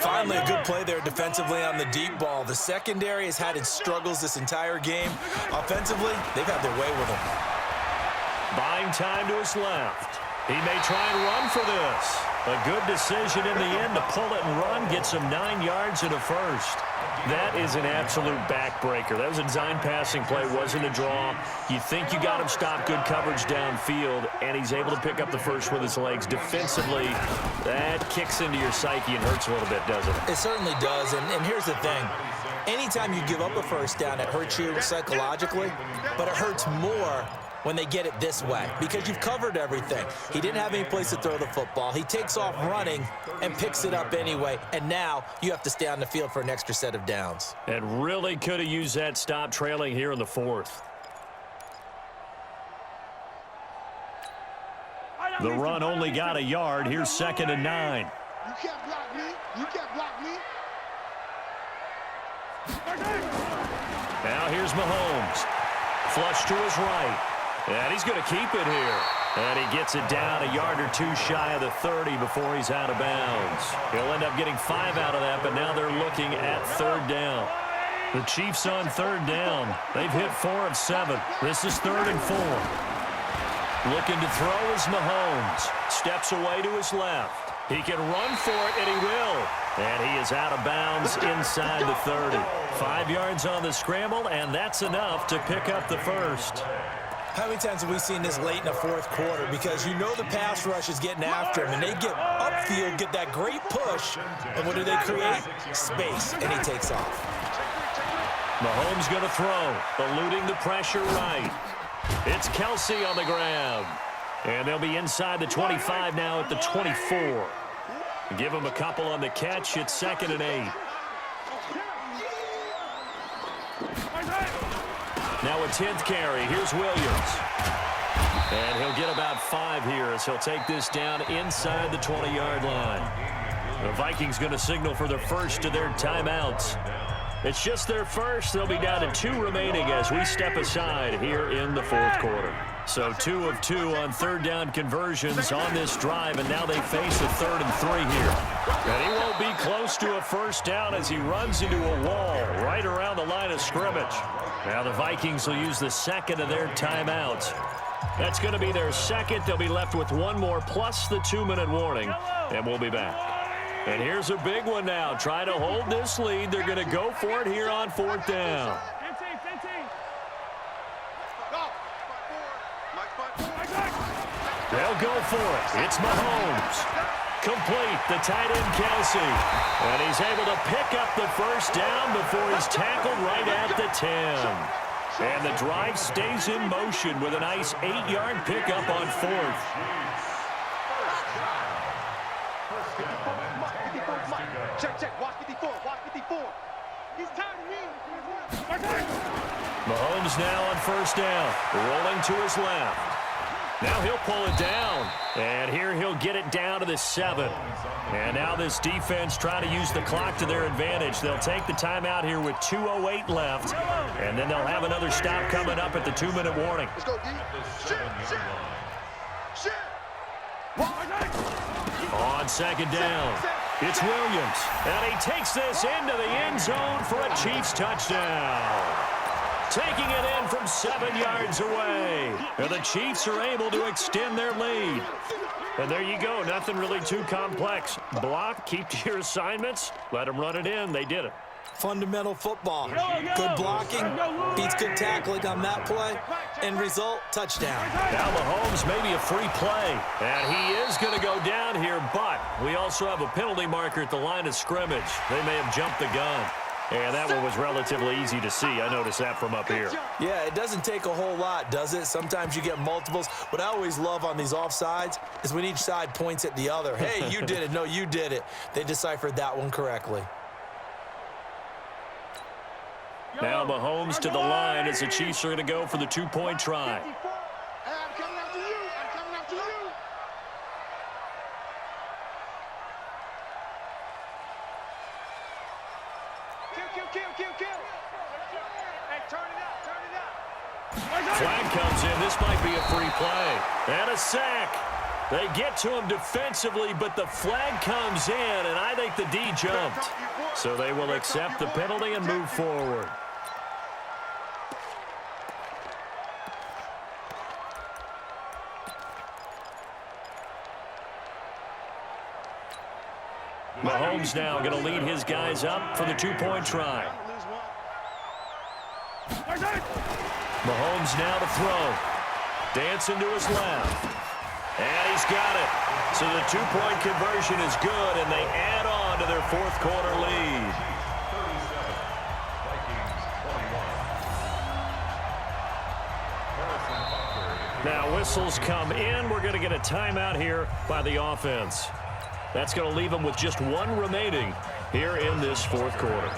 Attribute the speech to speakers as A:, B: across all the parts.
A: Finally, a good play there defensively on the deep ball. The secondary has had its struggles this entire game. Offensively, they've had their way with him.
B: Buying time to his left. He may try and run for this. A good decision in the end to pull it and run, gets him 9 yards and a first. That is an absolute backbreaker. That was a design passing play, wasn't a draw. You think you got him stopped, good coverage downfield, and he's able to pick up the first with his legs. Defensively, that kicks into your psyche and hurts a little bit, doesn't it?
A: It certainly does, and here's the thing. Anytime you give up a first down, it hurts you psychologically, but it hurts more when they get it this way, because you've covered everything. He didn't have any place to throw the football. He takes off running and picks it up anyway, and now you have to stay on the field for an extra set of downs.
B: And really could have used that stop trailing here in the fourth. The run only got a yard. Here's 2nd and 9.
C: You can't block me. You can't block me.
B: Now here's Mahomes. Flush to his right. And he's going to keep it here. And he gets it down a yard or two shy of the 30 before he's out of bounds. He'll end up getting 5 out of that, but now they're looking at 3rd down. The Chiefs on 3rd down. They've hit 4 of 7. This is 3rd and 4. Looking to throw is Mahomes. Steps away to his left. He can run for it, and he will. And he is out of bounds inside the 30. 5 yards on the scramble, and that's enough to pick up the first.
A: How many times have we seen this late in the fourth quarter? Because you know the pass rush is getting after him, and they get upfield, get that great push, and what do they create? Space, and he takes off.
B: Mahomes going to throw, eluding the pressure right. It's Kelsey on the ground. And they'll be inside the 25 now at the 24. Give him a couple on the catch. It's 2nd and 8. Now a 10th carry. Here's Williams. And he'll get about 5 here as he'll take this down inside the 20-yard line. The Vikings going to signal for the first of their timeouts. It's just their first. They'll be down to 2 remaining as we step aside here in the fourth quarter. So 2 of 2 on 3rd down conversions on this drive, and now they face a 3rd and 3 here. And he won't be close to a first down as he runs into a wall right around the line of scrimmage. Now the Vikings will use the 2nd of their timeouts. That's going to be their 2nd. They'll be left with 1 more plus the 2-minute warning, and we'll be back. And here's a big one now. Trying to hold this lead. They're going to go for it here on 4th down. They'll go for it. It's Mahomes. Complete, the tight end Kelsey. And he's able to pick up the first down before he's tackled right at the 10. And the drive stays in motion with a nice 8-yard pickup on 4th.
C: Check. Watch 54. Watch 54. He's tired of me.
B: Mahomes now on 1st down. Rolling to his left. Now he'll pull it down. And here he'll get it down to the 7. And now this defense trying to use the clock to their advantage. They'll take the timeout here with 2:08 left. And then they'll have another stop coming up at the 2-minute warning.
C: Let's go, D. Shit.
B: On 2nd down, it's Williams. And he takes this into the end zone for a Chiefs touchdown. Taking it in from 7 yards away. And the Chiefs are able to extend their lead. And there you go. Nothing really too complex. Block, keep to your assignments, let them run it in. They did it.
A: Fundamental football. Good blocking, beats good tackling on that play. End result, touchdown.
B: Now Mahomes maybe a free play. And he is going to go down here, but we also have a penalty marker at the line of scrimmage. They may have jumped the gun. And that one was relatively easy to see. I noticed that from up here.
A: Yeah, it doesn't take a whole lot, does it? Sometimes you get multiples. What I always love on these offsides is when each side points at the other. Hey, you did it. No, you did it. They deciphered that one correctly.
B: Now Mahomes to the line as the Chiefs are going to go for the 2-point try.
C: I'm coming after you. I'm coming after you. Kill. Hey, turn it up.
B: Flag comes in. This might be a free play. And a sack. They get to him defensively, but the flag comes in, and I think the D jumped. So they will accept the penalty and move forward. Mahomes now going to lead his guys up for the two-point try. Mahomes now to throw. Dancing to his left. And he's got it. So the two-point conversion is good, and they add on to their fourth quarter lead. Now whistles come in. We're going to get a timeout here by the offense. That's going to leave them with just one remaining here in this fourth quarter.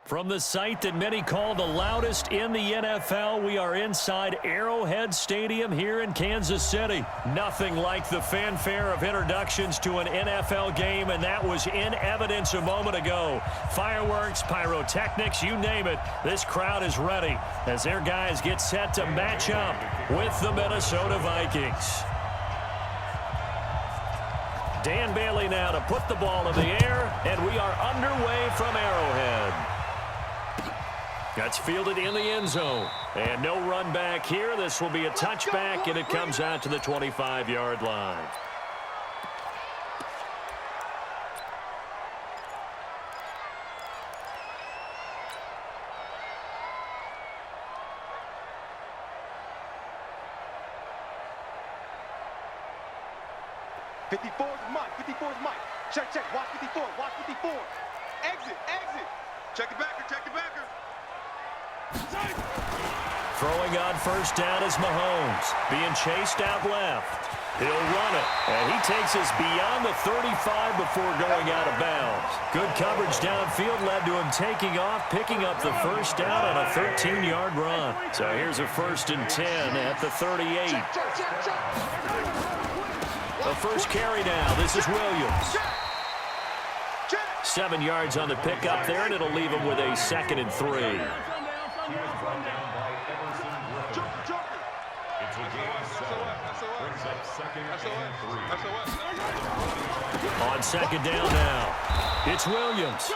B: From the site that many call the loudest in the NFL, we are inside Arrowhead Stadium here in Kansas City. Nothing like the fanfare of introductions to an NFL game, and that was in evidence a moment ago. Fireworks, pyrotechnics, you name it, this crowd is ready as their guys get set to match up with the Minnesota Vikings. Dan Bailey now to put the ball in the air, and we are underway from Arrowhead. That's fielded in the end zone. And no run back here. This will be a touchback, and it comes out to the 25-yard line.
C: Check, check, watch 54, watch 54. Exit, exit. Check the backer, check the backer.
B: Throwing on first down is Mahomes. Being chased out left. He'll run it, and he takes us beyond the 35 before going out of bounds. Good coverage downfield led to him taking off, picking up the first down on a 13-yard run. So here's a 1st and 10 at the 38. The first carry now. This is Williams. 7 yards on the pickup there, and it'll leave him with a 2nd and 3. On 2nd down now, it's Williams.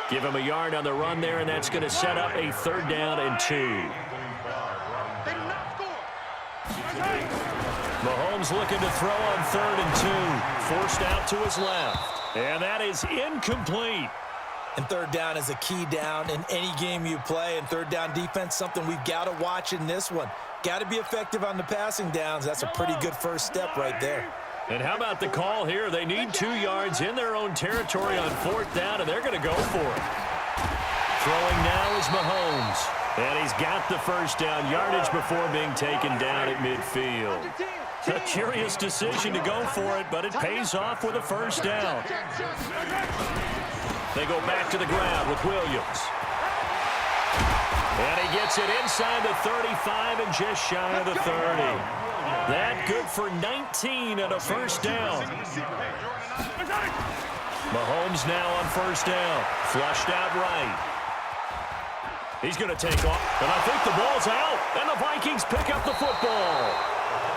B: Give him a yard on the run there, and that's going to set up a 3rd down and 2. Mahomes looking to throw on 3rd and 2. Forced out to his left. And that is incomplete.
A: And 3rd down is a key down in any game you play. And 3rd down defense, something we've got to watch in this one. Got to be effective on the passing downs. That's a pretty good first step right there.
B: And how about the call here? They need 2 yards in their own territory on 4th down, and they're going to go for it. Throwing now is Mahomes. And he's got the first down yardage before being taken down at midfield. A curious decision to go for it, but it pays off with a first down. They go back to the ground with Williams. And he gets it inside the 35 and just shy of the 30. That good for 19 and a first down. Mahomes now on first down. Flushed out right. He's going to take off, and I think the ball's out, and the Vikings pick up the football.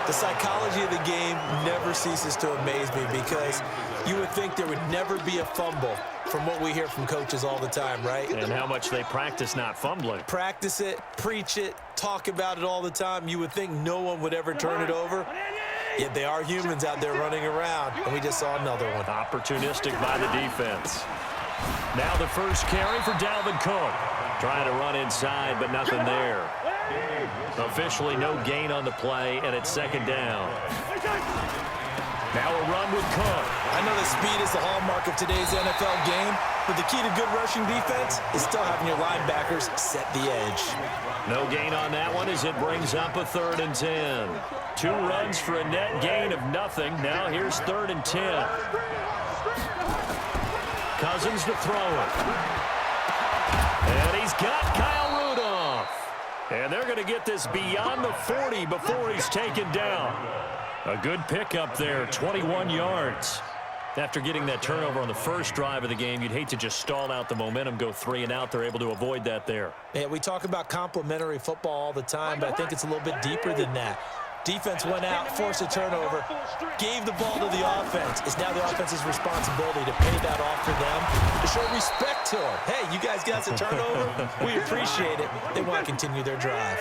A: The psychology of the game never ceases to amaze me because you would think there would never be a fumble from what we hear from coaches all the time, right?
B: And how much they practice not fumbling.
A: Practice it, preach it, talk about it all the time. You would think no one would ever turn it over. Yet they are humans out there running around, and we just saw another one.
B: Opportunistic by the defense. Now the first carry for Dalvin Cook. Trying to run inside, but nothing there. Officially no gain on the play, and it's 2nd down. Now a run with Cook.
A: I know that speed is the hallmark of today's NFL game, but the key to good rushing defense is still having your linebackers set the edge.
B: No gain on that one as it brings up a 3rd and 10. 2 runs for a net gain of nothing. Now here's 3rd and 10. Cousins to throw it. And he's got Kyle Rudolph. And they're going to get this beyond the 40 before he's taken down. A good pickup there, 21 yards. After getting that turnover on the first drive of the game, you'd hate to just stall out the momentum, go 3 and out. They're able to avoid that there.
A: Yeah, we talk about complementary football all the time, but I think it's a little bit deeper than that. Defense went out, forced a turnover, gave the ball to the offense. It's now the offense's responsibility to pay that off for them, to show respect to them. Hey, you guys got us a turnover. We appreciate it. They want to continue their drive.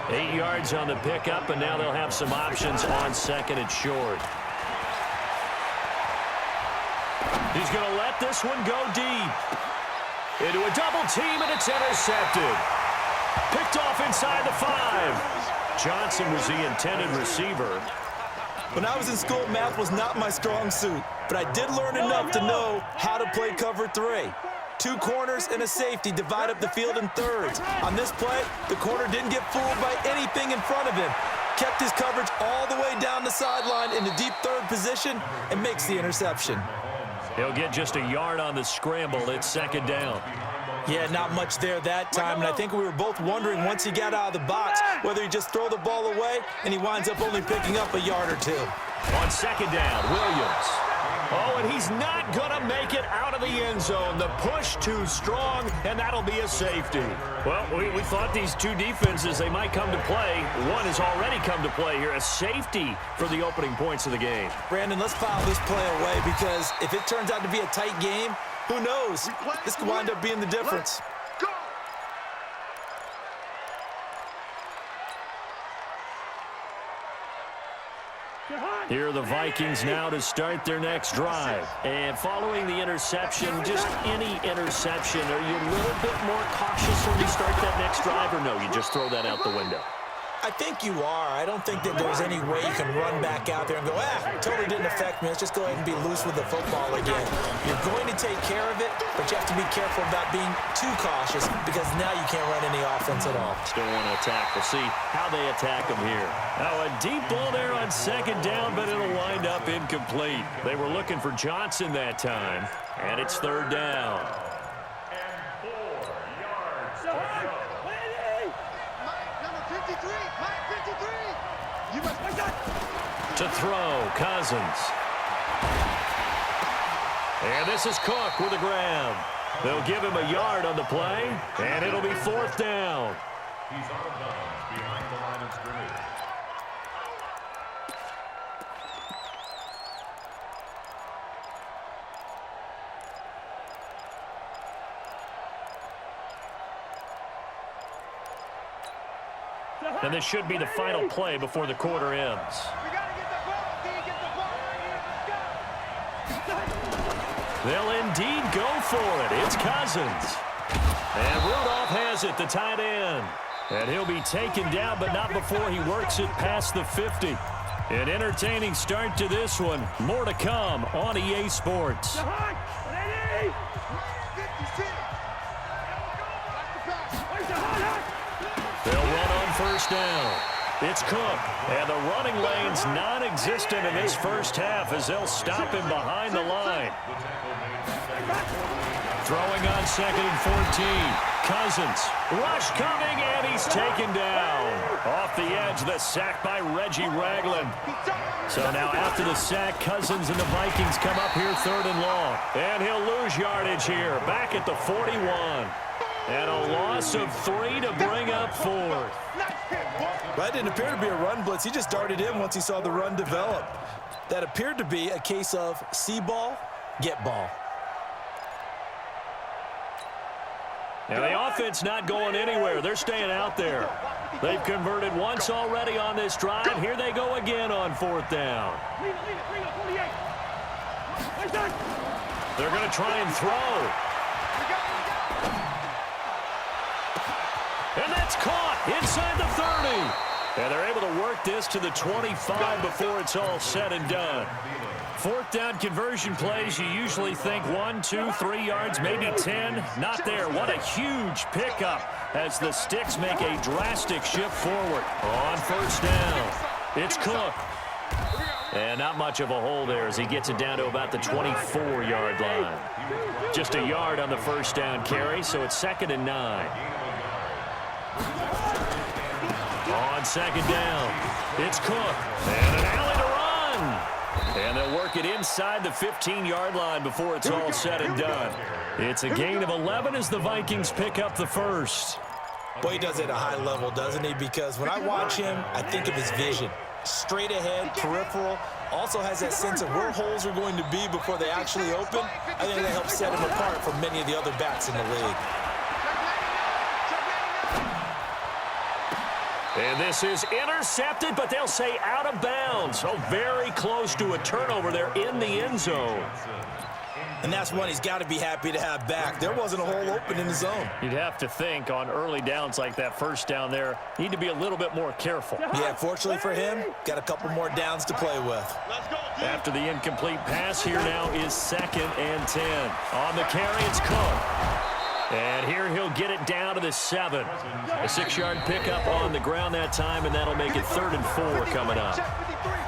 B: 8 yards on the pickup, and now they'll have some options on 2nd and short. He's going to let this one go deep. Into a double team, and it's intercepted. Picked off inside the 5. Johnson was the intended receiver.
A: When I was in school, math was not my strong suit, but I did learn enough to know how to play cover 3. 2 corners and a safety divide up the field in thirds. On this play, the corner didn't get fooled by anything in front of him. Kept his coverage all the way down the sideline in the deep 3rd position and makes the interception.
B: He'll get just a yard on the scramble. It's 2nd down.
A: Yeah, not much there that time, and I think we were both wondering once he got out of the box whether he'd just throw the ball away, and he winds up only picking up a yard or 2.
B: On 2nd down, Williams. Oh, and he's not going to make it out of the end zone. The push too strong, and that'll be a safety. Well, we thought these 2 defenses, they might come to play. One has already come to play here, a safety for the opening points of the game.
A: Brandon, let's file this play away because if it turns out to be a tight game, who knows? This could wind up being the difference.
B: Here are the Vikings now to start their next drive. And following the interception, just any interception, are you a little bit more cautious when you start that next drive, or no, you just throw that out the window?
A: I think you are. I don't think that there's any way you can run back out there and go, totally didn't affect me. Let's just go ahead and be loose with the football again. You're going to take care of it, but you have to be careful about being too cautious because now you can't run any offense at all.
B: Still want to attack. We'll see how they attack them here. Now a deep ball there on 2nd down, but it'll wind up incomplete. They were looking for Johnson that time, and it's 3rd down. To throw, Cousins. And this is Cook with a grab. They'll give him a yard on the play, and it'll be fourth down.
D: He's out of bounds behind the line of scrimmage.
B: And this should be the final play before the quarter ends.
C: We got to get the ball, D. Get the ball right here. Let's go.
B: They'll indeed go for it. It's Cousins. And Rudolph has it, the tight end. And he'll be taken down, but not before he works it past the 50. An entertaining start to this one. More to come on EA Sports. They'll run on first down. It's Cook, and the running lane's non-existent in this first half as they'll stop him behind the line. Throwing on 2nd and 14. Cousins, rush coming, and he's taken down. Off the edge, the sack by Reggie Ragland. So now after the sack, Cousins and the Vikings come up here 3rd and long. And he'll lose yardage here, back at the 41. And a loss of 3 to bring up 4th.
A: That didn't appear to be a run blitz. He just darted in once he saw the run develop. That appeared to be a case of see ball, get ball.
B: And the offense not going anywhere. They're staying out there. They've converted once already on this drive. Here they go again on 4th down. They're going to try and throw. And that's caught inside the 30. And they're able to work this to the 25 before it's all said and done. 4th down conversion plays, you usually think 1, 2, 3 yards, maybe 10. Not there. What a huge pickup as the Sticks make a drastic shift forward. On 1st down, it's Cook. And not much of a hole there as he gets it down to about the 24-yard line. Just a yard on the 1st down carry, so it's 2nd and 9. On 2nd down, it's Cook. And an alley to run. And they'll work it inside the 15-yard line before it's all said and done. It's a gain of 11 as the Vikings pick up the first.
A: Boy, he does it at a high level, doesn't he? Because when I watch him, I think of his vision. Straight ahead, peripheral. Also has that sense of where holes are going to be before they actually open. I think that helps set him apart from many of the other backs in the league.
B: And this is intercepted, but they'll say out of bounds. So very close to a turnover there in the end zone.
A: And that's one he's got to be happy to have back. There wasn't a hole open in the zone.
B: You'd have to think on early downs like that 1st down there, need to be a little bit more careful.
A: Yeah, fortunately for him, got a couple more downs to play with.
B: After the incomplete pass, here now is 2nd and 10. On the carry, it's Cook. And here he'll get it down to the 7. A 6-yard pickup on the ground that time, and that'll make it 3rd and 4 coming up.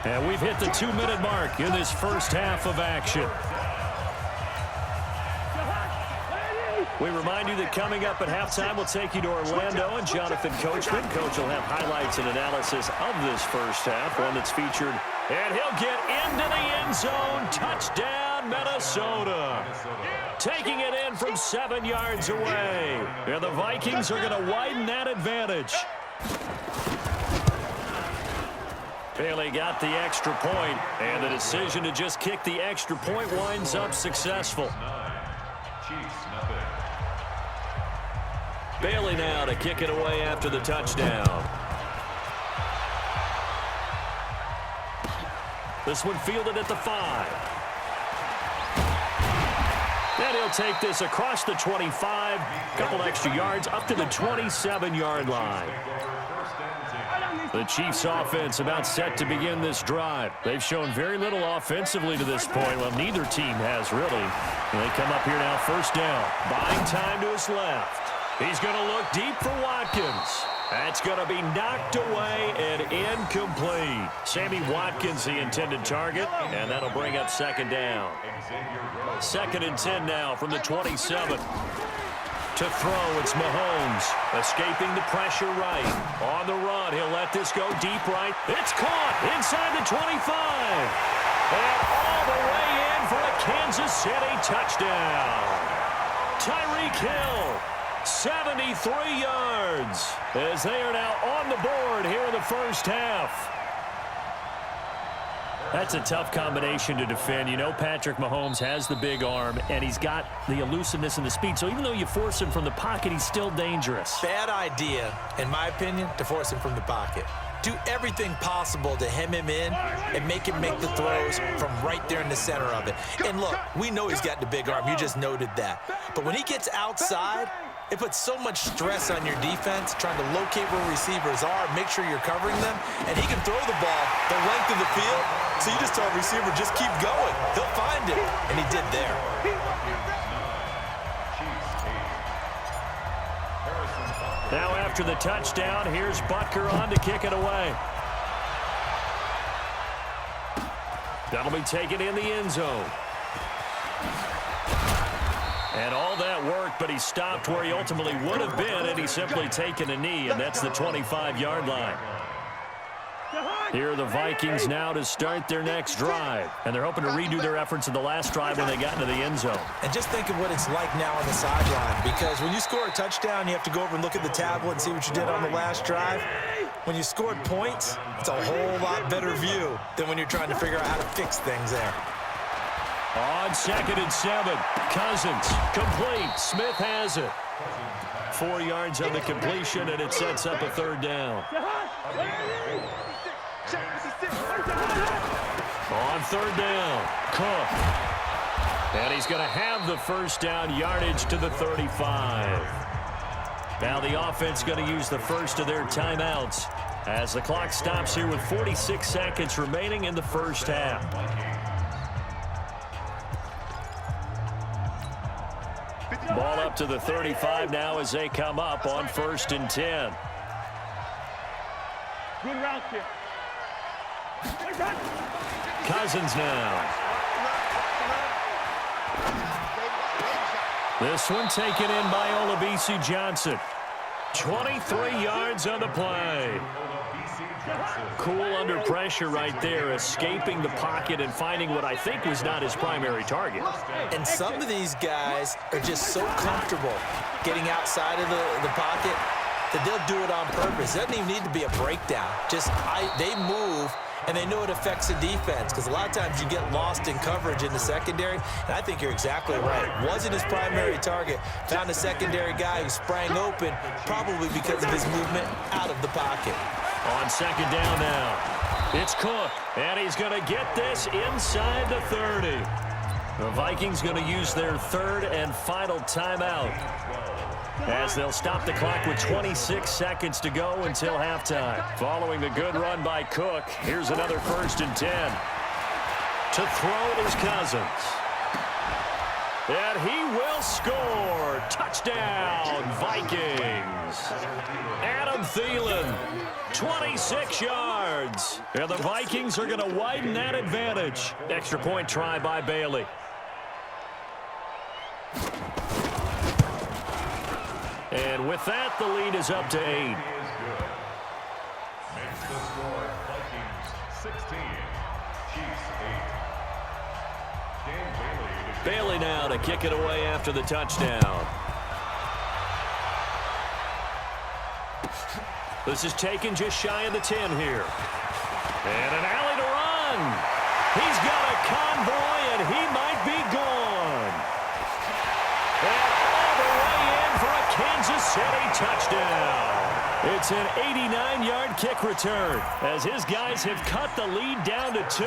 B: And we've hit the 2-minute mark in this first half of action. We remind you that coming up at halftime, we'll take you to Orlando and Jonathan Coachman. Coach will have highlights and analysis of this first half, one that's featured. And he'll get into the end zone. Touchdown, Minnesota. Taking it in from 7 yards away. And the Vikings are going to widen that advantage. Bailey got the extra point, and the decision to just kick the extra point winds up successful. Bailey now to kick it away after the touchdown. This one fielded at the 5. And he'll take this across the 25. Couple extra yards up to the 27-yard line. The Chiefs offense about set to begin this drive. They've shown very little offensively to this point. Well, neither team has really. And they come up here now 1st down. Buying time to his left. He's going to look deep for Watkins. That's going to be knocked away and incomplete. Sammy Watkins, the intended target, and that'll bring up 2nd down. 2nd and 10 now from the 27. To throw, it's Mahomes, escaping the pressure right. On the run, he'll let this go deep right. It's caught inside the 25. And all the way in for a Kansas City touchdown. Tyreek Hill, 73 yards, as they are now on the board here in the first half. That's a tough combination to defend. You know Patrick Mahomes has the big arm, and he's got the elusiveness and the speed. So even though you force him from the pocket, he's still dangerous.
A: Bad idea, in my opinion, to force him from the pocket. Do everything possible to hem him in and make him make the throws from right there in the center of it. And look, we know he's got the big arm. You just noted that. But when he gets outside, it puts so much stress on your defense trying to locate where receivers are, make sure you're covering them, and he can throw the ball the length of the field. So you just tell a receiver, just keep going. He'll find it, and he did there.
B: Now after the touchdown, here's Butker on to kick it away. That'll be taken in the end zone. And all that work, but he stopped where he ultimately would have been, and he's simply taken a knee, and that's the 25-yard line. Here are the Vikings now to start their next drive. And they're hoping to redo their efforts in the last drive when they got into the end zone.
A: And just think of what it's like now on the sideline, because when you score a touchdown, you have to go over and look at the tablet and see what you did on the last drive. When you scored points, it's a whole lot better view than when you're trying to figure out how to fix things there.
B: On 2nd and 7, Cousins, complete. Smith has it. 4 yards on the completion, and it sets up a third down. On third down, Cook. And he's going to have the first down, yardage to the 35. Now the offense going to use the first of their timeouts as the clock stops here with 46 seconds remaining in the first half. Ball up to the 35 now as they come up on 1st and 10.
E: Good route here.
B: Cousins now. This one taken in by Olabisi Johnson. 23 yards on the play. Cool under pressure right there, escaping the pocket and finding what I think was not his primary target.
A: And some of these guys are just so comfortable getting outside of the pocket that they'll do it on purpose. It doesn't even need to be a breakdown. They move, and they know it affects the defense, because a lot of times you get lost in coverage in the secondary, and I think you're exactly right. Wasn't his primary target. Found a secondary guy who sprang open, probably because of his movement out of the pocket.
B: On 2nd down now, it's Cook, and he's going to get this inside the 30. The Vikings going to use their third and final timeout as they'll stop the clock with 26 seconds to go until halftime. Following the good run by Cook, here's another 1st and 10. To throw it is Cousins. And he will score. Touchdown, Vikings. Adam Thielen, 26 yards. And the Vikings are going to widen that advantage. Extra point try by Bailey. And with that, the lead is up to 8.
D: Makes the score Vikings 16, Chiefs 8.
B: Bailey now to kick it away after the touchdown. This is taken just shy of the 10 here. And an alley to run. He's got a convoy, and he might be gone. And all the way in for a Kansas City touchdown. It's an 89-yard kick return as his guys have cut the lead down to 2.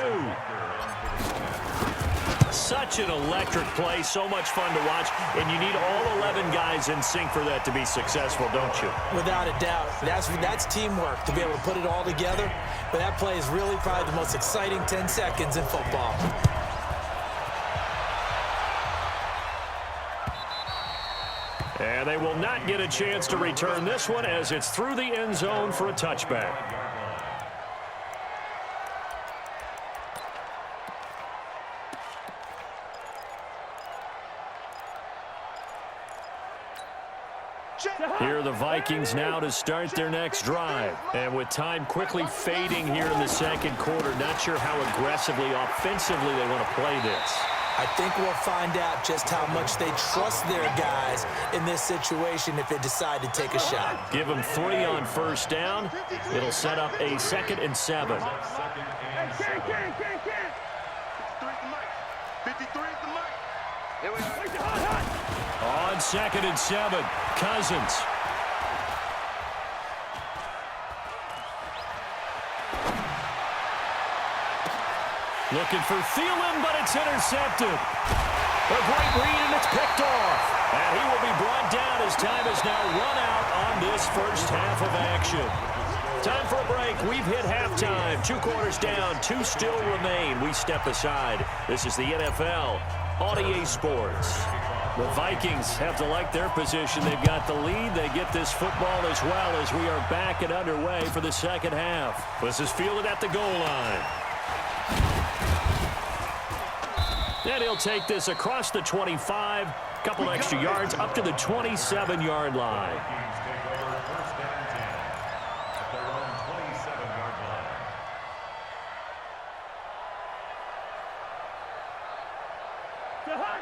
B: Such an electric play, so much fun to watch, and you need all 11 guys in sync for that to be successful, don't you?
A: Without a doubt. That's teamwork to be able to put it all together. But that play is really probably the most exciting 10 seconds in football.
B: And they will not get a chance to return this one as it's through the end zone for a touchback. Here are the Vikings now to start their next drive. And with time quickly fading here in the second quarter, not sure how aggressively, offensively they want to play this.
A: I think we'll find out just how much they trust their guys in this situation if they decide to take a shot.
B: Give them 3 on first down. It'll set up a 2nd and 7.
C: 53 is the mic. Here we
B: On 2nd and 7, Cousins. Looking for Thielen, but it's intercepted. A great read, and it's picked off. And he will be brought down as time is now run out on this first half of action. Time for a break. We've hit halftime. 2 quarters down, 2 still remain. We step aside. This is the NFL on EA Sports. The Vikings have to like their position. They've got the lead. They get this football as well as we are back and underway for the second half. This is fielded at the goal line. And he'll take this across the 25, couple extra yards up to the 27-yard line.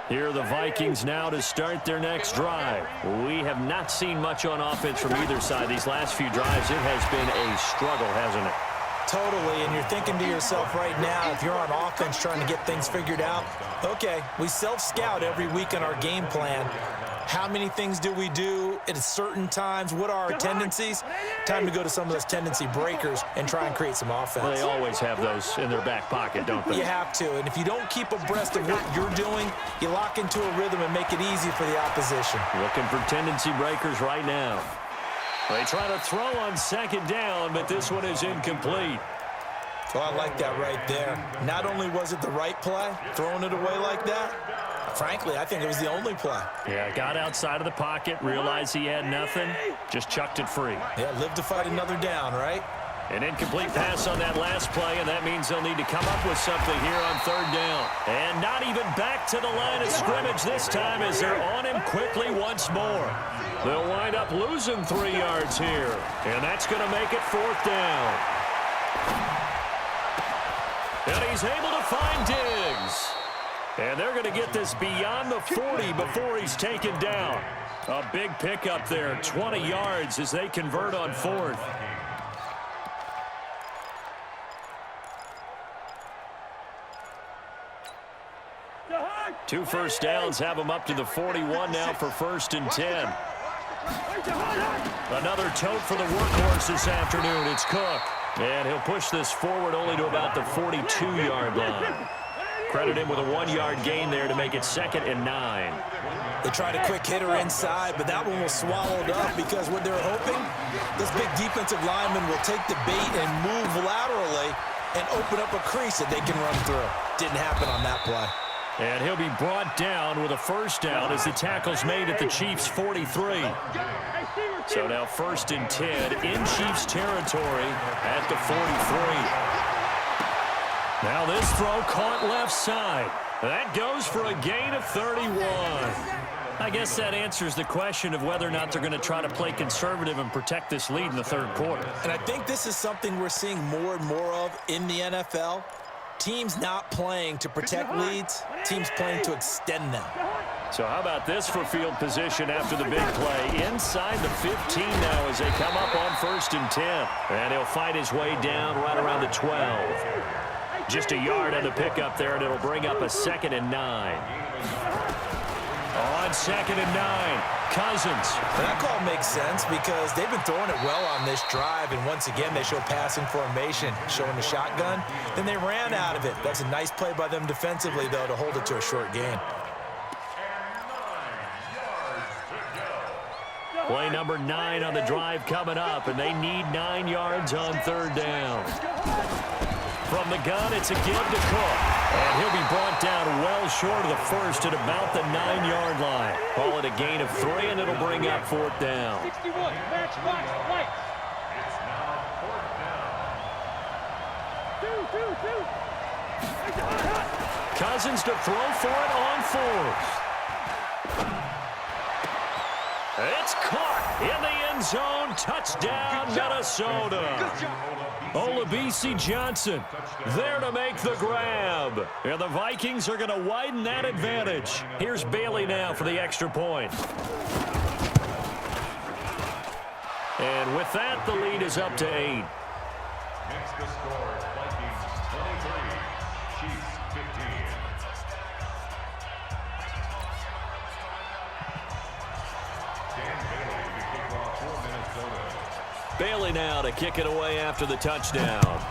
B: Here are the Vikings now to start their next drive. We have not seen much on offense from either side. These last few drives, it has been a struggle, hasn't it?
A: Totally, and you're thinking to yourself right now, if you're on offense trying to get things figured out, okay, we self-scout every week in our game plan. How many things do we do at certain times? What are our tendencies? Time to go to some of those tendency breakers and try and create some offense.
B: Well, they always have those in their back pocket, don't they?
A: You have to, and if you don't keep abreast of what you're doing, you lock into a rhythm and make it easy for the opposition.
B: Looking for tendency breakers right now. They try to throw on 2nd down, but this one is incomplete.
A: Oh, I like that right there. Not only was it the right play, throwing it away like that, frankly, I think it was the only play.
B: Yeah, got outside of the pocket, realized he had nothing, just chucked it free.
A: Yeah, live to fight another down, right?
B: An incomplete pass on that last play, and that means they'll need to come up with something here on 3rd down. And not even back to the line of scrimmage this time as they're on him quickly once more. They'll wind up losing 3 yards here, and that's going to make it 4th down. And he's able to find Diggs. And they're going to get this beyond the 40 before he's taken down. A big pickup there, 20 yards as they convert on 4th. Two first downs have him up to the 41 now for 1st and 10. Another tote for the workhorse this afternoon. It's Cook. And he'll push this forward only to about the 42-yard line. Credit him with a 1-yard gain there to make it 2nd and 9.
A: They tried a quick hitter inside, but that one was swallowed up because what they're hoping, this big defensive lineman will take the bait and move laterally and open up a crease that they can run through. Didn't happen on that play.
B: And he'll be brought down with a 1st down as the tackle's made at the Chiefs' 43. So now 1st and 10 in Chiefs territory at the 43. Now this throw caught left side. That goes for a gain of 31. I guess that answers the question of whether or not they're going to try to play conservative and protect this lead in the 3rd quarter.
A: And I think this is something we're seeing more and more of in the NFL. Teams not playing to protect leads, teams playing to extend them.
B: So how about this for field position after the big play? Inside the 15 now as they come up on 1st and 10. And he'll fight his way down right around the 12. Just a yard on the pickup there, and it'll bring up a 2nd and 9. On 2nd and 9, Cousins.
A: That call makes sense because they've been throwing it well on this drive, and once again they show passing formation, showing the shotgun. Then they ran out of it. That's a nice play by them defensively, though, to hold it to a short gain.
B: Play number 9 on the drive coming up, and they need 9 yards on 3rd down. From the gun, it's a give to Cook. And he'll be brought down well short of the 1st at about the 9-yard line. Call it a gain of 3, and it'll bring up 4th down.
E: 61, match box, right.
D: It's now 4th down.
B: Cousins to throw for it on 4th. It's caught in the end zone touchdown, Minnesota. Olabisi Johnson there to make the grab. And the Vikings are going to widen that advantage. Here's Bailey now for the extra point. And with that, the lead is up to 8.
D: Makes the score Vikings 23, Chiefs 15. Dan Bailey to kick off for Minnesota.
B: Bailey now to kick it away after the touchdown.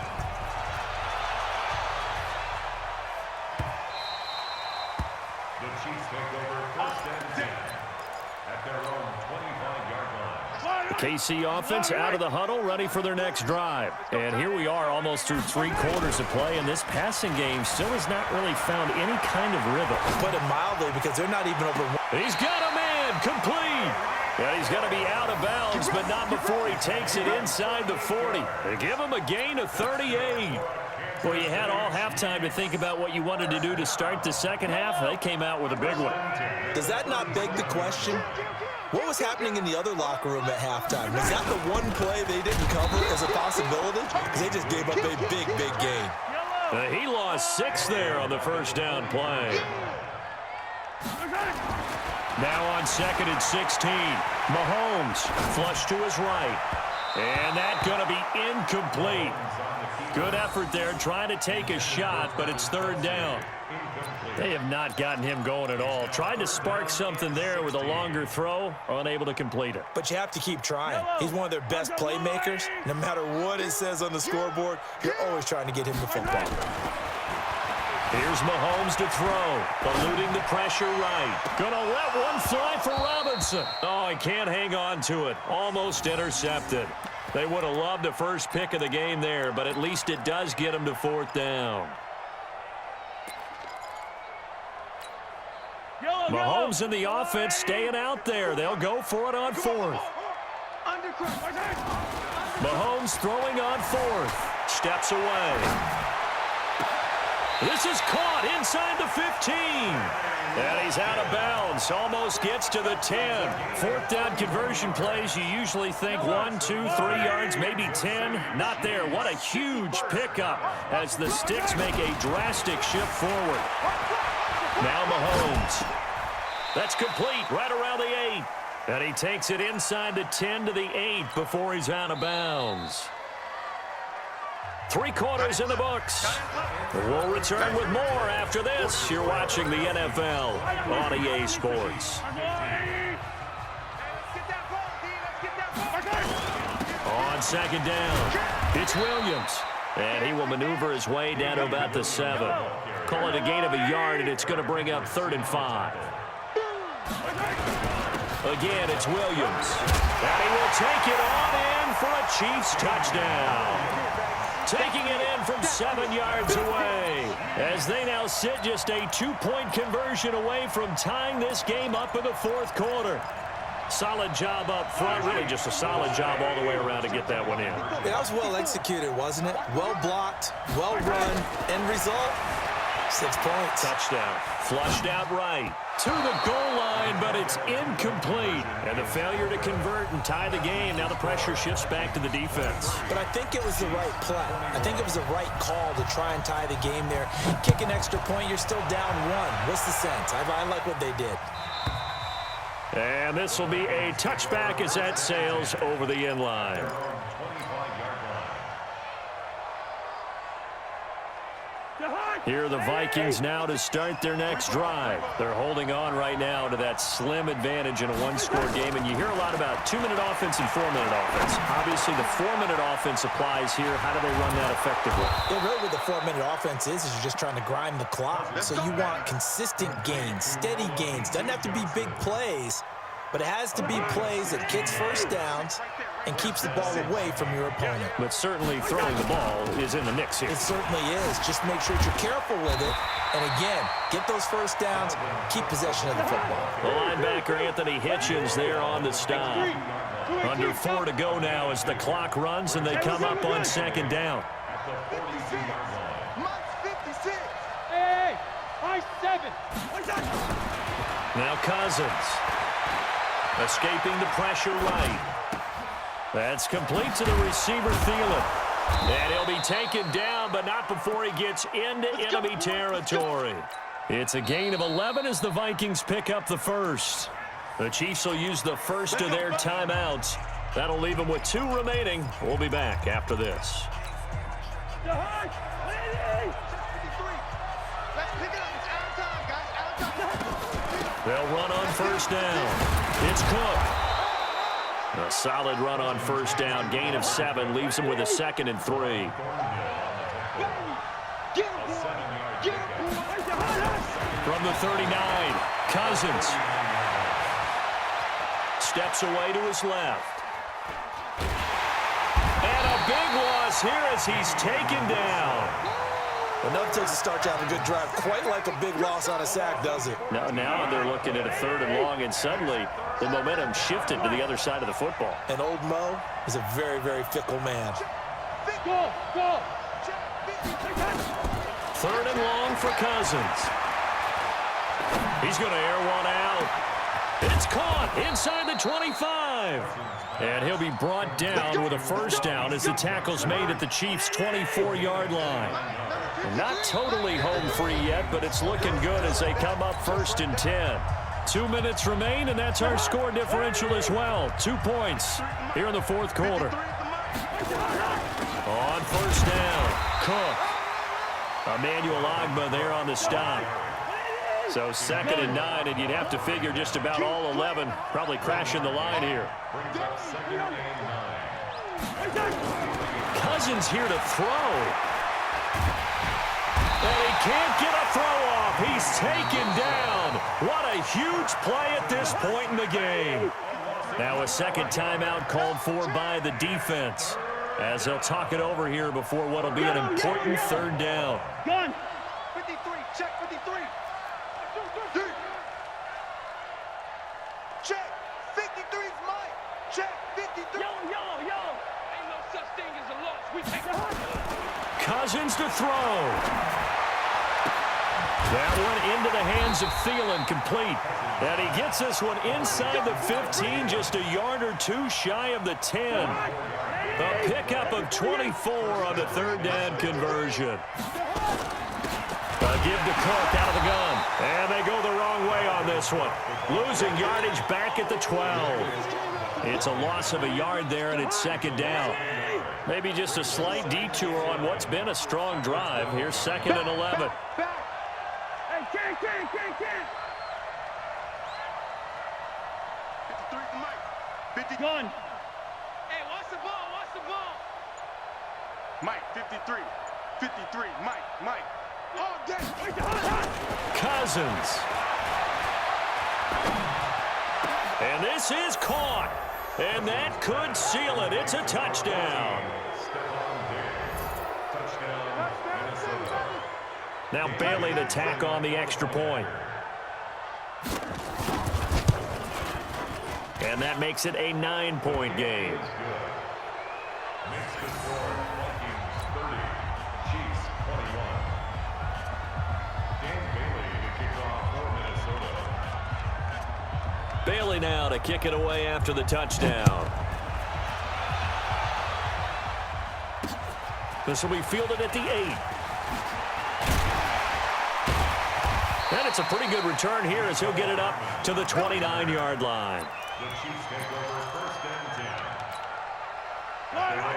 D: The Chiefs take over first and 10 at their own 25-yard line.
B: The KC offense out of the huddle, ready for their next drive. And here we are almost through 3 quarters of play, and this passing game still has not really found any kind of rhythm.
A: Put it mildly, because they're not even over one.
B: He's got a man, complete. Yeah, he's going to be out of bounds, but not before he takes it inside the 40. They give him a gain of 38. Well, you had all halftime to think about what you wanted to do to start the second half. They came out with a big one.
A: Does that not beg the question? What was happening in the other locker room at halftime? Was that the one play they didn't cover as a possibility? Because they just gave up a big, big gain.
B: He lost 6 there on the first down play. Now on 2nd and 16. Mahomes flush to his right. And that's going to be incomplete. Good effort there trying to take a shot, but it's 3rd down. They have not gotten him going at all. Tried to spark something there with a longer throw, unable to complete it.
A: But you have to keep trying. He's one of their best playmakers. No matter what it says on the scoreboard, you're always trying to get him the football.
B: Here's Mahomes to throw, eluding the pressure right. Gonna let one fly for Robinson. Oh, he can't hang on to it. Almost intercepted. They would have loved the first pick of the game there, but at least it does get them to 4th down. Mahomes and the offense staying out there. They'll go for it on 4th. Mahomes throwing on 4th. Steps away. This is caught inside the 15. And he's out of bounds. Almost gets to the 10. 4th down conversion plays, you usually think 1, 2, 3 yards, maybe 10. Not there. What a huge pickup as the Sticks make a drastic shift forward. Now Mahomes. That's complete right around the 8. And he takes it inside the 10 to the 8 before he's out of bounds. 3 quarters in the books. We'll return with more after this. You're watching the NFL on EA Sports. On 2nd down, it's Williams. And he will maneuver his way down to about the 7. Call it a gain of a yard, and it's going to bring up 3rd and 5. Again, it's Williams. And he will take it on in for a Chiefs touchdown. Taking it in from 7 yards away as they now sit just a 2-point conversion away from tying this game up in the 4th quarter. Solid job up front, really just a solid job all the way around to get that one in.
A: That was well executed, wasn't it? Well blocked, well run, end result, 6 points.
B: Touchdown, flushed out right to the goal line, but it's incomplete. And the failure to convert and tie the game. Now the pressure shifts back to the defense.
A: But I think it was the right play. I think it was the right call to try and tie the game there. Kick an extra point, you're still down 1. What's the sense? I like what they did.
B: And this will be a touchback as that sails over the end line. Here are the Vikings now to start their next drive. They're holding on right now to that slim advantage in a 1-score game. And you hear a lot about 2-minute offense and 4-minute offense. Obviously, the 4-minute offense applies here. How do they run that effectively?
A: Yeah, really what the 4-minute offense is you're just trying to grind the clock. So you want consistent gains, steady gains. Doesn't have to be big plays, but it has to be plays that gets first downs and keeps the ball away from your opponent.
B: But certainly throwing the ball is in the mix here.
A: It certainly is. Just make sure that you're careful with it. And again, get those first downs, keep possession of the football.
B: The linebacker Anthony Hitchens there on the stop. Under 4 to go now as the clock runs and they come up on 2nd down.
E: Hey, high 7.
B: Now Cousins. Escaping the pressure right. That's complete to the receiver, Thielen. And he'll be taken down, but not before he gets into enemy territory. It's a gain of 11 as the Vikings pick up the first. The Chiefs will use the first of their timeouts. That'll leave them with 2 remaining. We'll be back after this. They'll run on first down. It's Cook. A solid run on first down. Gain of 7 leaves him with a 2nd and 3. From the 39, Cousins steps away to his left. And a big loss here as he's taken down.
A: Enough takes to start to have a good drive. Quite like a big loss on a sack, does it?
B: Now they're looking at a 3rd and long, and suddenly the momentum shifted to the other side of the football.
A: And old Mo is a very, very fickle man.
E: Go!
B: 3rd and long for Cousins. He's going to air one out. It's caught inside the 25. And he'll be brought down with a first down as the tackle's made at the Chiefs' 24-yard line. Not totally home free yet, but it's looking good as they come up 1st and 10. 2 minutes remain, and that's our score differential as well. 2 points here in the 4th quarter. On first down, Cook. Emmanuel Ogbah there on the stop. So 2nd and 9, and you'd have to figure just about all 11 probably crashing the line here. Cousins here to throw. And he can't get a throw off. He's taken down. What a huge play at this point in the game. Now a 2nd timeout called for by the defense as they'll talk it over here before what will be an important 3rd down.
E: Gun!
C: 53, check 53. Check, 53's mine. Check, 53.
E: Yo! Ain't no such thing as a loss. We take the hard.
B: Cousins to throw. That one into the hands of Thielen, complete. And he gets this one inside the 15, just a yard or 2 shy of the 10. A pickup of 24 on the 3rd down conversion. A give to Cook out of the gun. And they go the wrong way on this one. Losing yardage back at the 12. It's a loss of a yard there, and it's 2nd down. Maybe just a slight detour on what's been a strong drive. Here's 2nd and 11.
E: Hey, can!
C: 53 for Mike. 50.
E: Gun!
C: Hey, watch the ball. Mike, 53. 53, Mike. All day.
B: Cousins. And this is caught. And that could seal it. It's a touchdown. Now Bailey to tack on the extra point. And that makes it a 9-point game. Bailey now to kick it away after the touchdown. This will be fielded at the 8. And it's a pretty good return here as he'll get it up to the 29-yard line.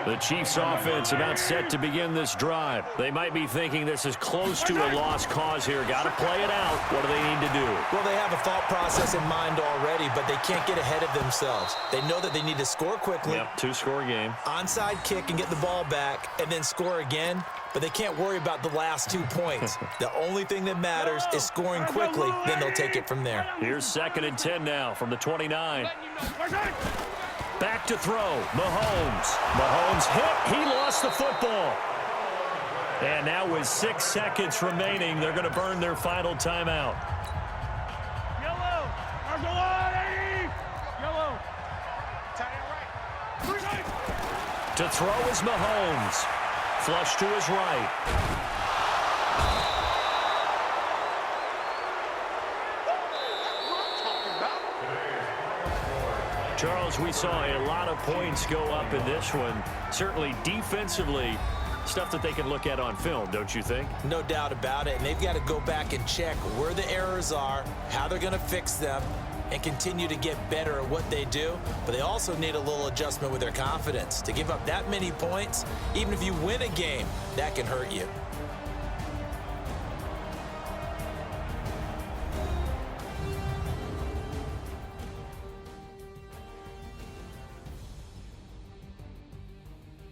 B: The Chiefs offense about set to begin this drive. They might be thinking this is close to a lost cause here. Got to play it out. What do they need to do?
A: Well, they have a thought process in mind already, but they can't get ahead of themselves. They know that they need to score quickly.
B: Yep, 2-score game.
A: Onside kick and get the ball back and then score again, but they can't worry about the last 2 points. The only thing that matters is scoring quickly, then they'll take it from there.
B: Here's 2nd and 10 now from the 29. Back to throw, Mahomes. Mahomes hit, he lost the football. And now with 6 seconds remaining, they're going to burn their final timeout.
E: Yellow! Yellow!
B: To throw is Mahomes. Flush to his right. Charles Charles, we saw a lot of points go up in this one. Certainly defensively, stuff that they can look at on film, don't you think?
A: No doubt about it. And they've got to go back and check where the errors are, how they're going to fix them, and continue to get better at what they do. But they also need a little adjustment with their confidence. To give up that many points, even if you win a game, that can hurt you.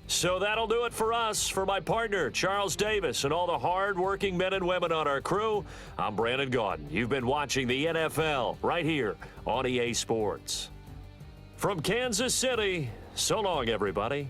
B: So that'll do it for us. For my partner, Charles Davis, and all the hard-working men and women on our crew, I'm Brandon Gaudin. You've been watching the NFL right here on EA Sports. From Kansas City, so long, everybody.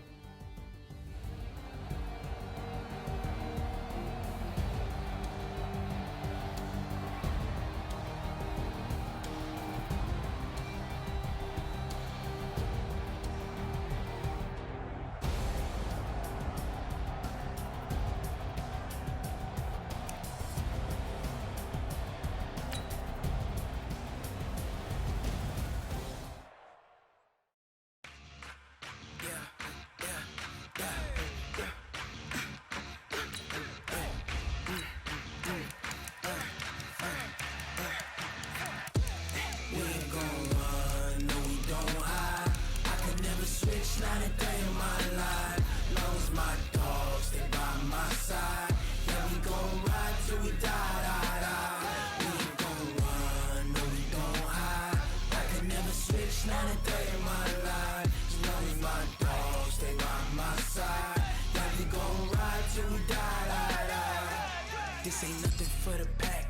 F: This ain't nothing for the pack.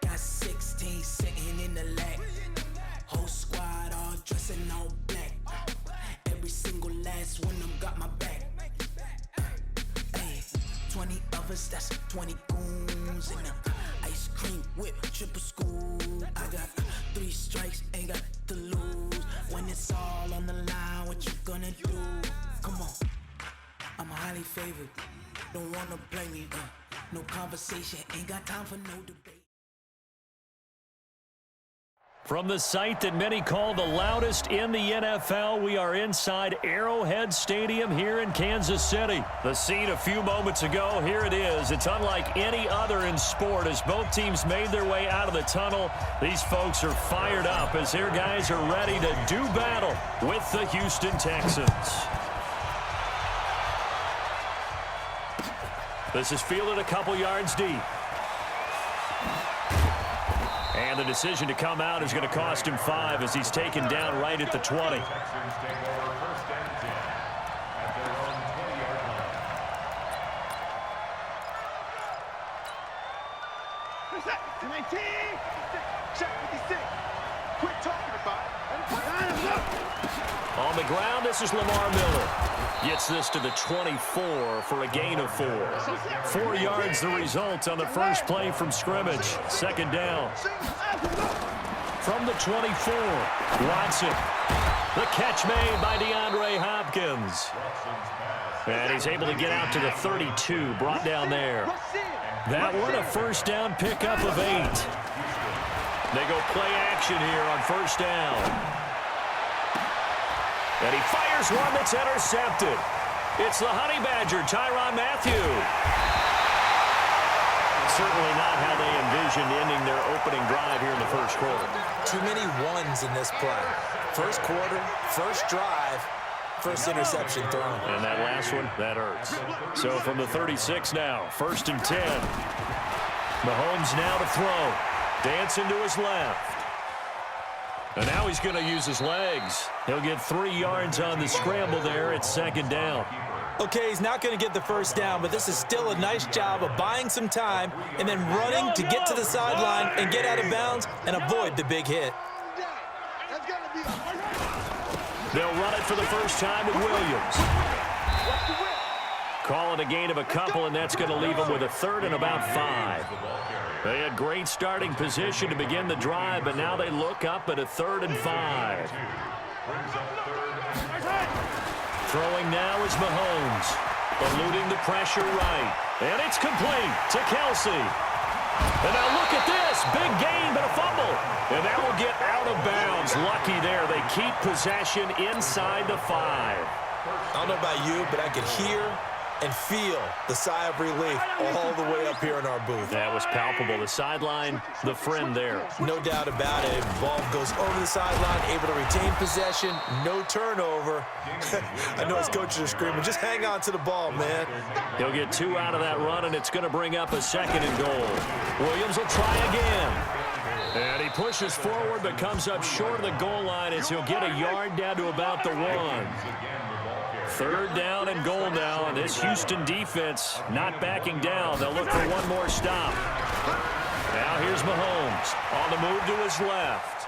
F: Got 16 sitting in the lag. Whole squad all dressing all black. Every single last one of them got my back. Hey, 20 of us, that's 20 goons. And ice cream whip, triple scoop. I got 3 strikes, ain't got to lose. When it's all on the line, what you gonna do? Come on, I'm highly favored. Don't wanna blame me, no conversation, ain't got time for no debate.
B: From the site that many call the loudest in the NFL, we are inside Arrowhead Stadium here in Kansas City. The scene a few moments ago, here it is. It's unlike any other in sport as both teams made their way out of the tunnel. These folks are fired up as their guys are ready to do battle with the Houston Texans. This is fielded a couple yards deep. And the decision to come out is going to cost him 5 as he's taken down right at the 20.
D: Texans take over first and 10 at their own 20-yard line.
C: Reset. 19. Check 56. Quit talking about it.
B: On the ground, this is Lamar Miller. Gets this to the 24 for a gain of 4. 4 yards the result on the first play from scrimmage. Second down. From the 24, Watson. The catch made by DeAndre Hopkins. And he's able to get out to the 32, brought down there. That one a first down pickup of 8. They go play action here on first down. And he fires one that's intercepted. It's the Honey Badger, Tyrann Mathieu. Certainly not how they envisioned ending their opening drive here in the first quarter.
A: Too many ones in this play. First quarter, first drive, first interception thrown.
B: And that last one, that hurts. So from the 36 now, first and 10. Mahomes now to throw. Dancing to his left. And now he's going to use his legs. He'll get 3 yards on the scramble there at second down.
A: Okay, he's not going to get the first down, but this is still a nice job of buying some time and then running to get to the sideline and get out of bounds and avoid the big hit.
B: They'll run it for the first time with Williams. Call it a gain of a couple, and that's going to leave them with a third and about 5. They had great starting position to begin the drive, but now they look up at a 3rd and 5. Throwing now is Mahomes, eluding the pressure right. And it's complete to Kelsey. And now look at this. Big gain, but a fumble. And that will get out of bounds. Lucky there. They keep possession inside the 5.
A: I don't know about you, but I could hear and feel the sigh of relief all the way up here in our booth.
B: That was palpable. The sideline, the friend there.
A: No doubt about it. Ball goes over the sideline, able to retain possession, no turnover. I know his coaches are screaming, just hang on to the ball, man.
B: He'll get 2 out of that run, and it's going to bring up a 2nd and goal. Williams will try again. And he pushes forward, but comes up short of the goal line as he'll get a yard down to about the 1. 3rd down and goal now, and this Houston defense not backing down. They'll look for one more stop. Now here's Mahomes on the move to his left.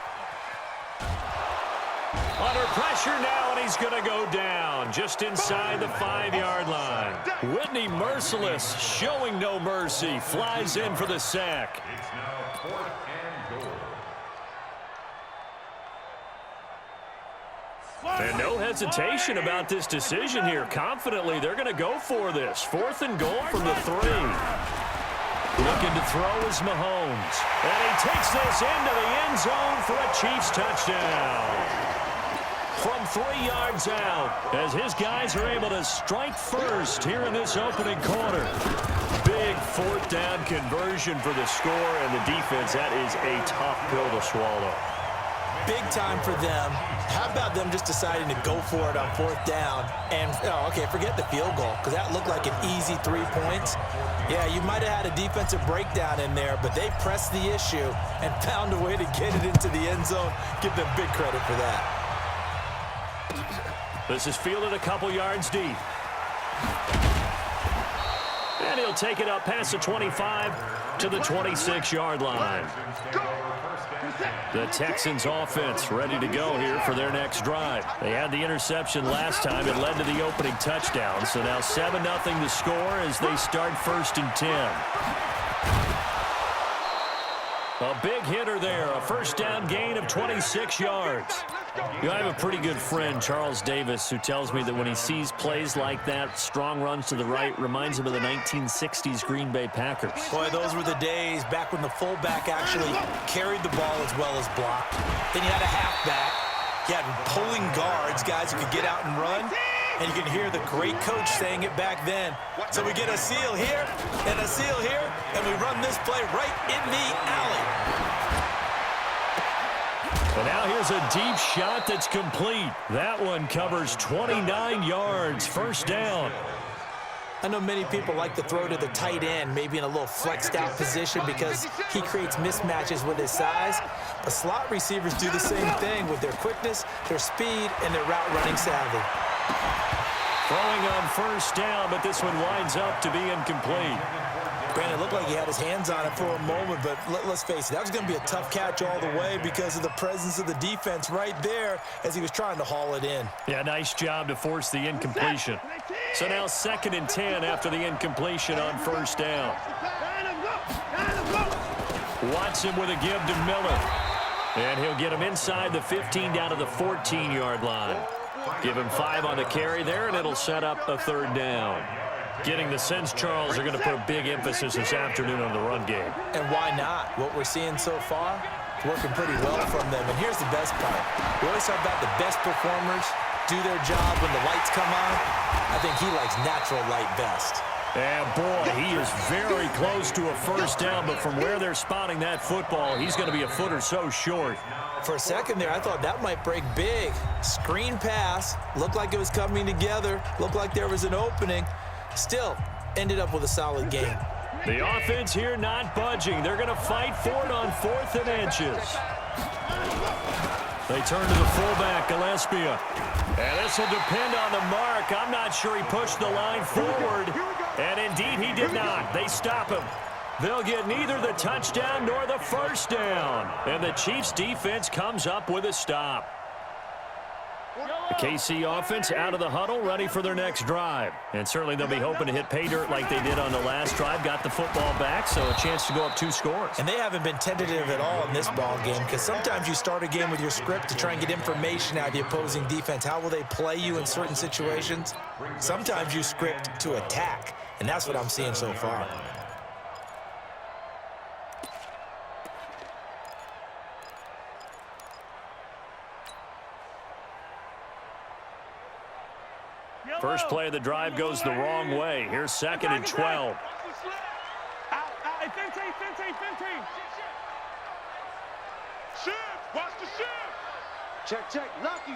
B: Under pressure now, and he's going to go down just inside the 5-yard line. Whitney merciless, showing no mercy, flies in for the sack.
D: It's now 4th and goal.
B: And no hesitation about this decision here. Confidently, they're going to go for this. 4th and goal from the 3. Looking to throw is Mahomes. And he takes this into the end zone for a Chiefs touchdown. From 3 yards out, as his guys are able to strike first here in this opening quarter. Big 4th down conversion for the score, and the defense, that is a tough pill to swallow.
A: Big time for them. How about them just deciding to go for it on 4th down? And, okay, forget the field goal, because that looked like an easy 3 points. Yeah, you might have had a defensive breakdown in there, but they pressed the issue and found a way to get it into the end zone. Give them big credit for that.
B: This is fielded a couple yards deep. And he'll take it up past the 25 to the 26-yard line. The Texans offense ready to go here for their next drive. They had the interception last time. It led to the opening touchdown. So now 7-0 the score as they start 1st and 10. A big hitter there. A 1st down gain of 26 yards. You know, I have a pretty good friend, Charles Davis, who tells me that when he sees plays like that, strong runs to the right, reminds him of the 1960s Green Bay Packers.
A: Boy, those were the days back when the fullback actually carried the ball as well as blocked. Then you had a halfback. You had pulling guards, guys who could get out and run. And you can hear the great coach saying it back then. So we get a seal here and a seal here, and we run this play right in the alley.
B: And now here's a deep shot that's complete. That one covers 29 yards. 1st down.
A: I know many people like to throw to the tight end, maybe in a little flexed out position because he creates mismatches with his size. But slot receivers do the same thing with their quickness, their speed, and their route running savvy.
B: Throwing on 1st down, but this one winds up to be incomplete.
A: Granted, it looked like he had his hands on it for a moment, but let's face it, that was going to be a tough catch all the way because of the presence of the defense right there as he was trying to haul it in.
B: Yeah, nice job to force the incompletion. So now 2nd and 10 after the incompletion on 1st down. Watson with a give to Miller. And he'll get him inside the 15 down to the 14-yard line. Give him 5 on the carry there, and it'll set up a 3rd down. Getting the sense Charles are going to put a big emphasis this afternoon on the run game.
A: And why not? What we're seeing so far, working pretty well from them. And here's the best part. We always talk about the best performers do their job when the lights come on. I think he likes natural light best.
B: And boy, he is very close to a 1st down, but from where they're spotting that football, he's going to be a foot or so short.
A: For a second there, I thought that might break big. Screen pass, looked like it was coming together, looked like there was an opening. Still, ended up with a solid game.
B: The offense here not budging. They're going to fight for it on 4th and inches. They turn to the fullback, Gillespie. And this will depend on the mark. I'm not sure he pushed the line forward. And indeed, he did not. They stop him. They'll get neither the touchdown nor the 1st down. And the Chiefs defense comes up with a stop. The KC offense out of the huddle, ready for their next drive. And certainly they'll be hoping to hit pay dirt like they did on the last drive. Got the football back, so a chance to go up 2 scores.
A: And they haven't been tentative at all in this ball game because sometimes you start a game with your script to try and get information out of the opposing defense. How will they play you in certain situations? Sometimes you script to attack, and that's what I'm seeing so far.
B: First play of the drive goes the wrong way. Here's 2nd and 12.
E: Hey, 15.
C: Shift. Watch the shift. Check. Lucky.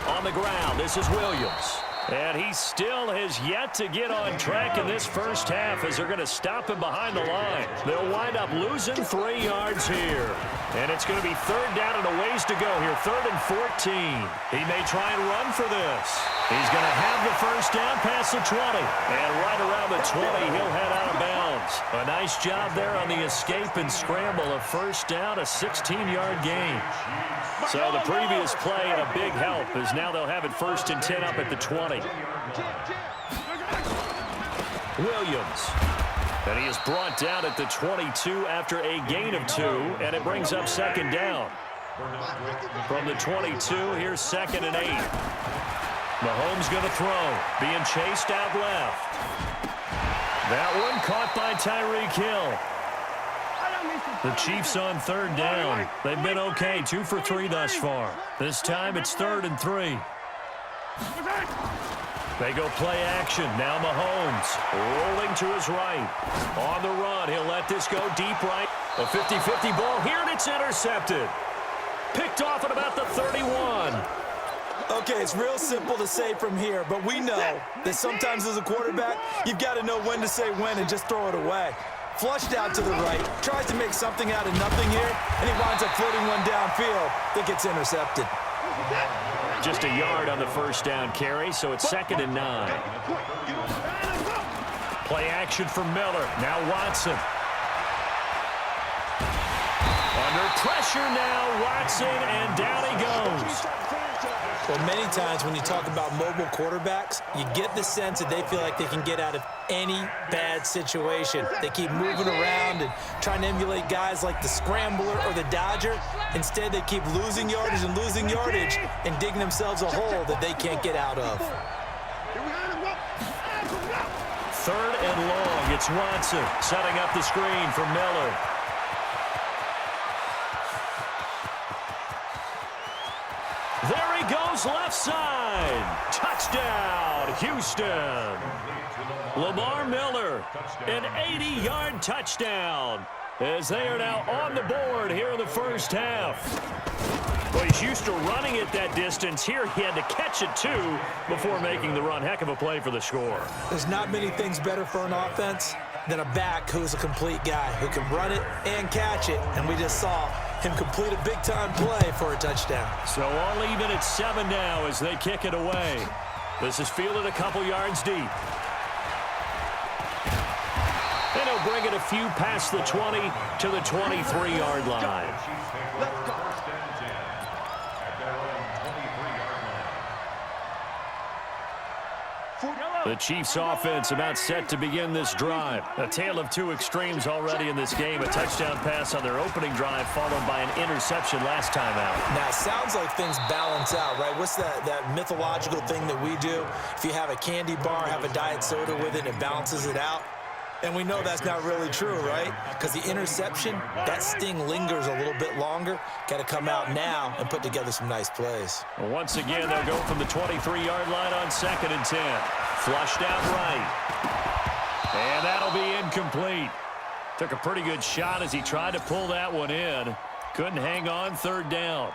B: On the ground, this is Williams. And he still has yet to get on track in this first half as they're going to stop him behind the line. They'll wind up losing 3 yards here. And it's going to be 3rd down and a ways to go here, 3rd and 14. He may try and run for this. He's going to have the first down past the 20. And right around the 20, he'll head out of bounds. A nice job there on the escape and scramble. A first down, a 16-yard gain. So the previous play, a big help, as now they'll have it 1st and 10 up at the 20. Williams. And he is brought down at the 22 after a gain of 2, and it brings up 2nd down. From the 22, here's 2nd and 8. Mahomes going to throw, being chased out left. That one caught by Tyreek Hill. The Chiefs on 3rd down. They've been okay, 2 for 3 thus far. This time it's 3rd and 3. They go play action. Now Mahomes rolling to his right. On the run, he'll let this go deep right. A 50-50 ball here, and it's intercepted. Picked off at about the 31.
A: Okay, it's real simple to say from here, but we know that sometimes as a quarterback, you've got to know when to say when and just throw it away. Flushed out to the right, tries to make something out of nothing here, and he winds up floating one downfield that gets intercepted.
B: Just a yard on the first down carry, so it's 2nd and 9. Play action for Miller. Now Watson. Under pressure now, Watson, and down he goes.
A: Well, many times when you talk about mobile quarterbacks, you get the sense that they feel like they can get out of any bad situation. They keep moving around and trying to emulate guys like the Scrambler or the Dodger. Instead, they keep losing yardage and digging themselves a hole that they can't get out of.
B: 3rd and long. It's Watson setting up the screen for Miller. There he goes, left side. Touchdown, Houston. Lamar Miller, an 80-yard touchdown, as they are now on the board here in the first half. Well, he's used to running it that distance. Here he had to catch it, too, before making the run. Heck of a play for the score.
A: There's not many things better for an offense than a back who's a complete guy who can run it and catch it, and we just saw him complete a big-time play for a touchdown.
B: So all even at 7 now as they kick it away. This is fielded a couple yards deep. And he'll bring it a few past the 20 to the 23-yard line. The Chiefs offense about set to begin this drive. A tale of 2 extremes already in this game. A touchdown pass on their opening drive followed by an interception last time out.
A: Now, it sounds like things balance out, right? What's that mythological thing that we do? If you have a candy bar, have a diet soda with it, it balances it out. And we know that's not really true, right? Because the interception, that sting lingers a little bit longer. Got to come out now and put together some nice plays.
B: Well, once again, they'll go from the 23-yard line on 2nd and 10. Flushed out right. And that'll be incomplete. Took a pretty good shot as he tried to pull that one in. Couldn't hang on, 3rd down.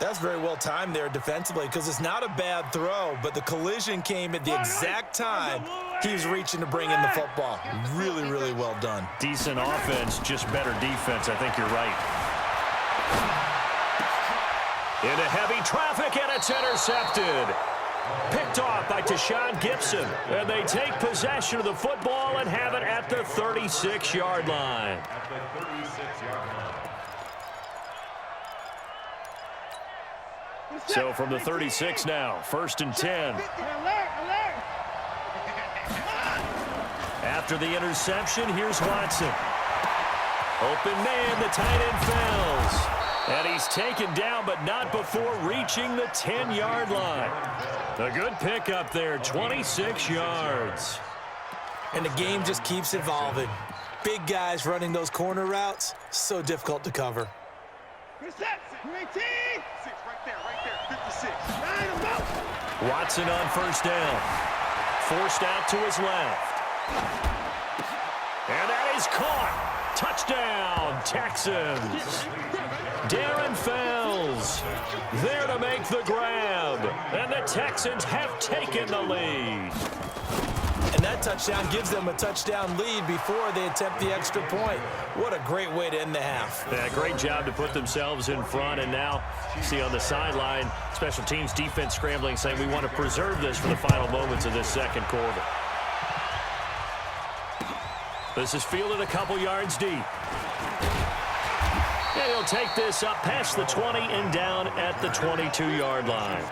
A: That's very well timed there defensively because it's not a bad throw, but the collision came at the exact time he was reaching to bring in the football. Really, really well done.
B: Decent offense, just better defense. I think you're right. Into heavy traffic, and it's intercepted. Picked off by Tashawn Gibson. And they take possession of the football and have it at the 36-yard line. So from the 36 now, 1st and 10. After the interception, here's Watson. Open man, the tight end falls. And he's taken down, but not before reaching the 10-yard line. A good pickup there, 26 yards.
A: And the game just keeps evolving. Big guys running those corner routes, so difficult to cover.
C: Reception, 19. 6 right there, 56. 9 about.
B: Watson on first down. Forced out to his left. And that is caught. Touchdown, Texans. Darren Fells there to make the grab. And the Texans have taken the lead.
A: And that touchdown gives them a touchdown lead before they attempt the extra point. What a great way to end the half.
B: Yeah, great job to put themselves in front. And now, you see on the sideline, special teams defense scrambling, saying we want to preserve this for the final moments of this second quarter. This is fielded a couple yards deep. And he'll take this up past the 20 and down at the 22-yard line.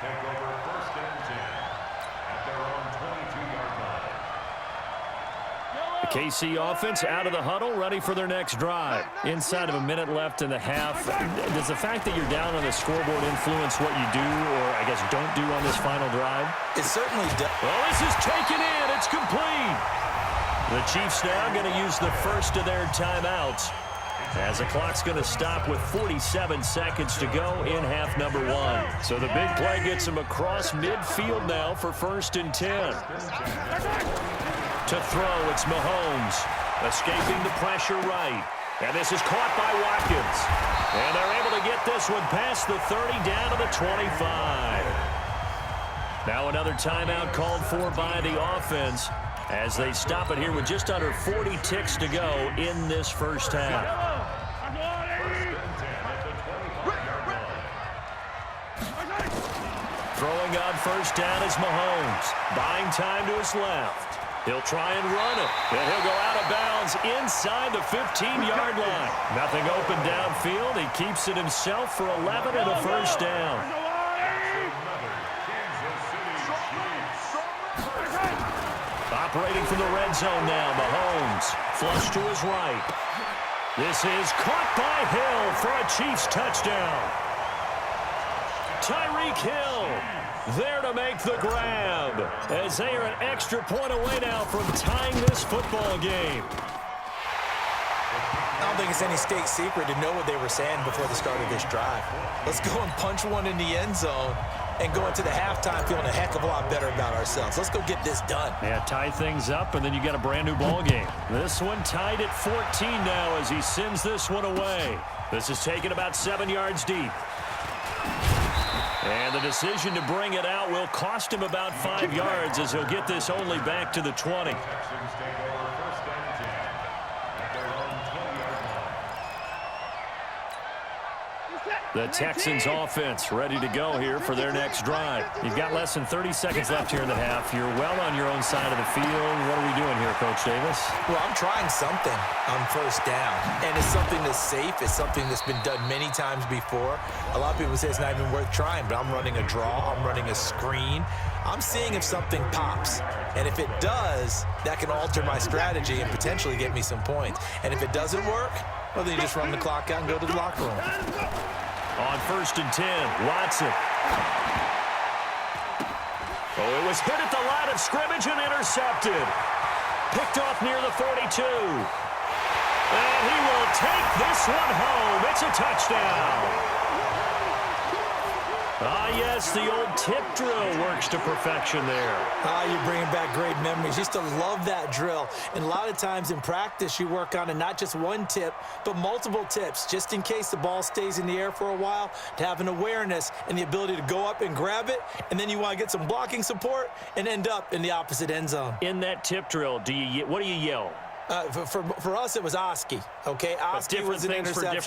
B: The KC offense out of the huddle, ready for their next drive. Inside of a minute left in the half. Does the fact that you're down on the scoreboard influence what you do, or I guess don't do on this final drive?
A: It certainly does.
B: Well, this is taken in. It's complete. The Chiefs now going to use the first of their timeouts, as the clock's going to stop with 47 seconds to go in half number one. So the big play gets him across midfield now for 1st and 10. To throw, it's Mahomes, escaping the pressure right. And this is caught by Watkins. And they're able to get this one past the 30 down to the 25. Now another timeout called for by the offense, as they stop it here with just under 40 ticks to go in this first half. Throwing on first down is Mahomes. Buying time to his left. He'll try and run it. And he'll go out of bounds inside the 15-yard line. Nothing open downfield. He keeps it himself for 11 and a first down. Operating from the red zone now, Mahomes. Flush to his right. This is caught by Hill for a Chiefs touchdown. Tyreek Hill there to make the grab, as they are an extra point away now from tying this football game.
A: I don't think it's any state secret to know what they were saying before the start of this drive. Let's go and punch one in the end zone and go into the halftime feeling a heck of a lot better about ourselves. Let's go get this done.
B: Yeah, tie things up, and then you got a brand-new ball game. This one tied at 14 now as he sends this one away. This is taken about 7 yards deep. And the decision to bring it out will cost him about 5 yards, as he'll get this only back to the 20. The Texans offense ready to go here for their next drive. You've got less than 30 seconds left here in the half. You're well on your own side of the field. What are we doing here, Coach Davis?
A: Well, I'm trying something on first down, and it's something that's safe. It's something that's been done many times before. A lot of people say it's not even worth trying, but I'm running a draw. I'm running a screen. I'm seeing if something pops, and if it does, that can alter my strategy and potentially get me some points. And if it doesn't work, well, then you just run the clock out and go to the locker room.
B: On 1st and 10, Watson. Oh, it was hit at the line of scrimmage and intercepted. Picked off near the 42. And he will take this one home. It's a touchdown. Ah, yes, the old tip drill works to perfection there.
A: Ah, you're bringing back great memories. Used to love that drill. And a lot of times in practice, you work on it, not just one tip, but multiple tips, just in case the ball stays in the air for a while, to have an awareness and the ability to go up and grab it, and then you want to get some blocking support and end up in the opposite end zone.
B: In that tip drill, what do you yell?
A: For us, it was Oski, okay? Oski was an interception.